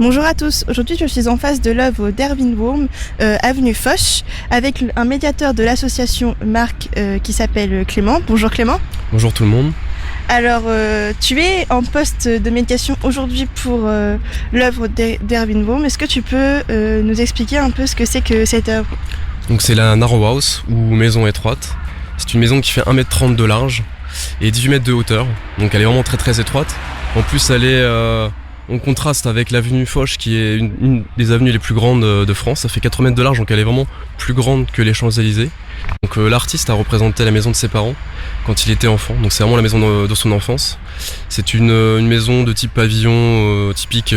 Bonjour à tous, aujourd'hui je suis en face de l'œuvre d'Erwin Wurm, avenue Foch, avec un médiateur de l'association Marc qui s'appelle Clément. Bonjour Clément. Bonjour tout le monde. Alors tu es en poste de médiation aujourd'hui pour l'œuvre d'Erwin Wurm. Est-ce que tu peux nous expliquer un peu ce que c'est que cette œuvre? Donc c'est la Narrow House ou maison étroite. C'est une maison qui fait 1m30 de large et 18 mètres de hauteur. Donc elle est vraiment très très étroite. En plus elle est en contraste avec l'avenue Foch qui est une des avenues les plus grandes de France. Ça fait 4 mètres de large, donc elle est vraiment plus grande que les Champs-Élysées. Donc l'artiste a représenté la maison de ses parents quand il était enfant. Donc c'est vraiment la maison de son enfance. C'est une maison de type pavillon, typique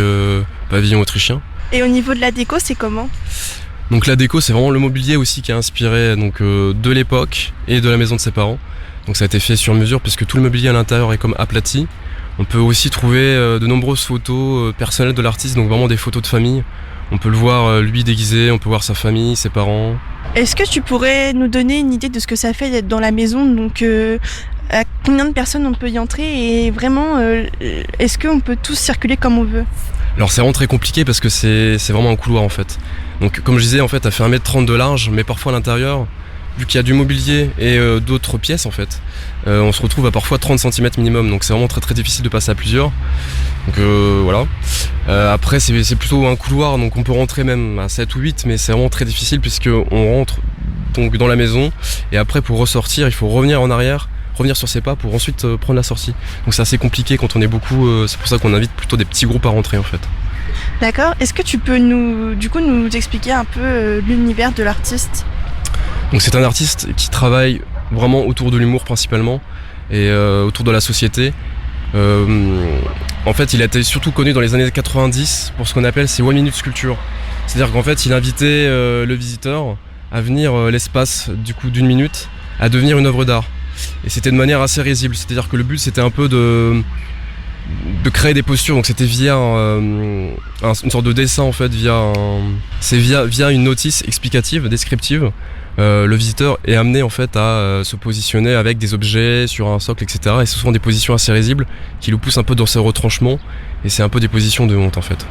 pavillon autrichien. Et au niveau de la déco, c'est comment? Donc la déco, c'est vraiment le mobilier aussi qui a inspiré de l'époque et de la maison de ses parents. Donc ça a été fait sur mesure puisque tout le mobilier à l'intérieur est comme aplati. On peut aussi trouver de nombreuses photos personnelles de l'artiste, donc vraiment des photos de famille. On peut le voir lui déguisé, on peut voir sa famille, ses parents. Est-ce que tu pourrais nous donner une idée de ce que ça fait d'être dans la maison? Donc à combien de personnes on peut y entrer et vraiment est-ce qu'on peut tous circuler comme on veut? Alors c'est vraiment très compliqué parce que c'est vraiment un couloir en fait. Donc comme je disais en fait, elle fait 1m30 de large, mais parfois à l'intérieur, vu qu'il y a du mobilier et d'autres pièces en fait, on se retrouve à parfois 30 cm minimum, donc c'est vraiment très très difficile de passer à plusieurs. Donc voilà. Après c'est plutôt un couloir, donc on peut rentrer même à 7 ou 8, mais c'est vraiment très difficile puisqu'on rentre donc dans la maison et après pour ressortir il faut revenir en arrière, revenir sur ses pas pour ensuite prendre la sortie. Donc c'est assez compliqué quand on est beaucoup, c'est pour ça qu'on invite plutôt des petits groupes à rentrer en fait. D'accord, est-ce que tu peux nous expliquer un peu l'univers de l'artiste? Donc c'est un artiste qui travaille vraiment autour de l'humour principalement et autour de la société. En fait il a été surtout connu dans les années 90 pour ce qu'on appelle ses 1 minute sculptures. C'est-à-dire qu'en fait il invitait le visiteur à venir l'espace d'une minute à devenir une œuvre d'art. Et c'était de manière assez risible, c'est-à-dire que le but c'était un peu de créer des postures, donc c'était via une sorte de dessin en fait, via une notice explicative, descriptive. Le visiteur est amené en fait à se positionner avec des objets sur un socle, etc. Et ce sont des positions assez risibles qui le poussent un peu dans ses retranchements et c'est un peu des positions de honte en fait.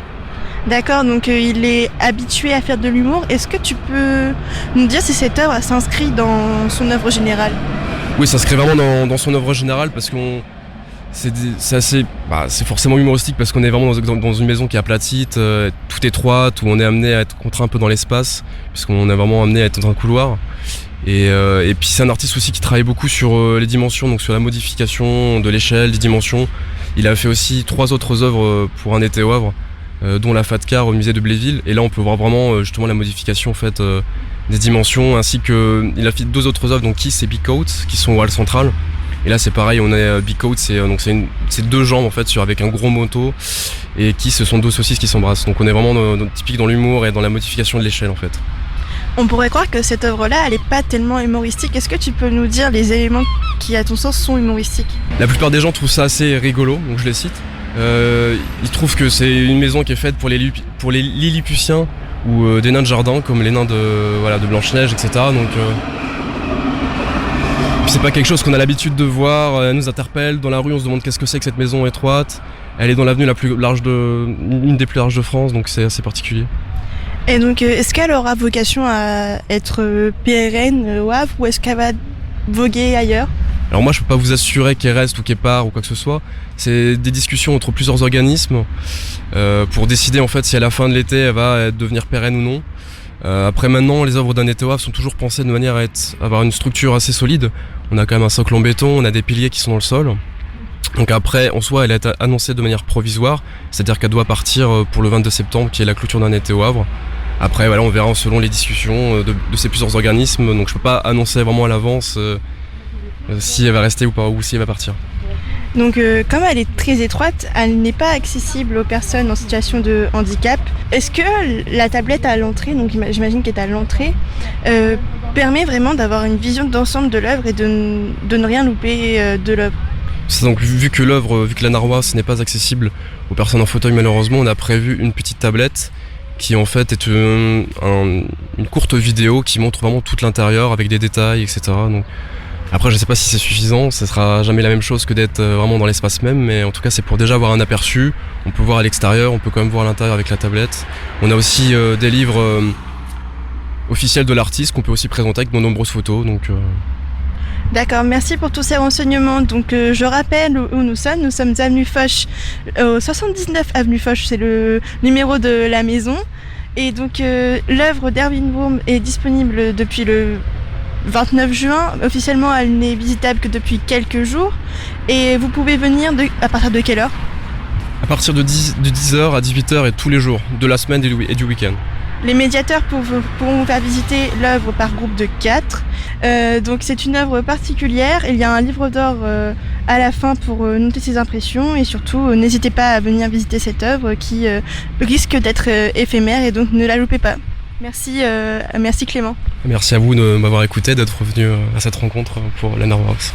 D'accord, donc il est habitué à faire de l'humour. Est-ce que tu peux nous dire si cette œuvre s'inscrit dans son œuvre générale? Oui, ça s'inscrit vraiment dans son œuvre générale parce que c'est forcément humoristique parce qu'on est vraiment dans une maison qui est aplatie, toute étroite, où on est amené à être contraint un peu dans l'espace, puisqu'on est vraiment amené à être dans un couloir. Et puis c'est un artiste aussi qui travaille beaucoup sur les dimensions, donc sur la modification de l'échelle, des dimensions. Il a fait aussi 3 autres œuvres pour un été au Havre, dont la Fatcar au musée de Bléville. Et là on peut voir vraiment justement la modification en fait, des dimensions, ainsi que il a fait 2 autres œuvres, donc Kiss et Big Coat, qui sont au hall central. Et là c'est pareil, on est Big Coat, c'est 2 jambes en fait avec un gros manteau, et Kiss ce sont 2 saucisses qui s'embrassent. Donc on est vraiment typique dans l'humour et dans la modification de l'échelle en fait. On pourrait croire que cette œuvre-là, elle n'est pas tellement humoristique. Est-ce que tu peux nous dire les éléments qui, à ton sens, sont humoristiques? La plupart des gens trouvent ça assez rigolo, donc je les cite. Ils trouvent que c'est une maison qui est faite pour les Lilliputiens ou des nains de jardin, comme les nains de Blanche-Neige, etc. Donc c'est pas quelque chose qu'on a l'habitude de voir. Elle nous interpelle dans la rue, on se demande qu'est-ce que c'est que cette maison étroite. Elle est dans l'avenue la plus large une des plus larges de France, donc c'est assez particulier. Et donc, est-ce qu'elle aura vocation à être pérenne au Havre ou est-ce qu'elle va voguer ailleurs? Alors moi je peux pas vous assurer qu'elle reste ou qu'elle part ou quoi que ce soit. C'est des discussions entre plusieurs organismes pour décider en fait si à la fin de l'été elle va devenir pérenne ou non. Après maintenant les œuvres d'un été au Havre sont toujours pensées de manière à avoir une structure assez solide. On a quand même un socle en béton, on a des piliers qui sont dans le sol. Donc après en soi elle a été annoncée de manière provisoire, c'est-à-dire qu'elle doit partir pour le 22 septembre qui est la clôture d'un été au Havre. Après voilà, on verra selon les discussions de ces plusieurs organismes, donc je peux pas annoncer vraiment à l'avance si elle va rester ou pas, ou si elle va partir. Donc comme elle est très étroite, elle n'est pas accessible aux personnes en situation de handicap. Est-ce que la tablette à l'entrée, donc j'imagine qu'elle est à l'entrée, permet vraiment d'avoir une vision d'ensemble de l'œuvre et de ne rien louper de l'œuvre? C'est donc vu que la Narrow House n'est pas accessible aux personnes en fauteuil malheureusement, on a prévu une petite tablette qui en fait est une courte vidéo qui montre vraiment tout l'intérieur avec des détails, etc. Donc Après, je sais pas si c'est suffisant, ce sera jamais la même chose que d'être vraiment dans l'espace même, mais en tout cas, c'est pour déjà avoir un aperçu. On peut voir à l'extérieur, on peut quand même voir à l'intérieur avec la tablette. On a aussi des livres officiels de l'artiste qu'on peut aussi présenter avec de nombreuses photos. Donc, D'accord, merci pour tous ces renseignements. Donc je rappelle où nous sommes. Nous sommes avenue Foch, au 79 avenue Foch, c'est le numéro de la maison. Et donc l'œuvre d'Erwin Wurm est disponible depuis le 29 juin. Officiellement, elle n'est visitable que depuis quelques jours. Et vous pouvez venir à partir de quelle heure ? à partir de 10h à 18h et tous les jours, de la semaine et du week-end. Les médiateurs pourront vous faire visiter l'œuvre par groupe de 4. Donc c'est une œuvre particulière. Il y a un livre d'or à la fin pour noter ses impressions. Et surtout, n'hésitez pas à venir visiter cette œuvre qui risque d'être éphémère et donc ne la loupez pas. Merci Clément. Merci à vous de m'avoir écouté, d'être venu à cette rencontre pour l'Innerworks.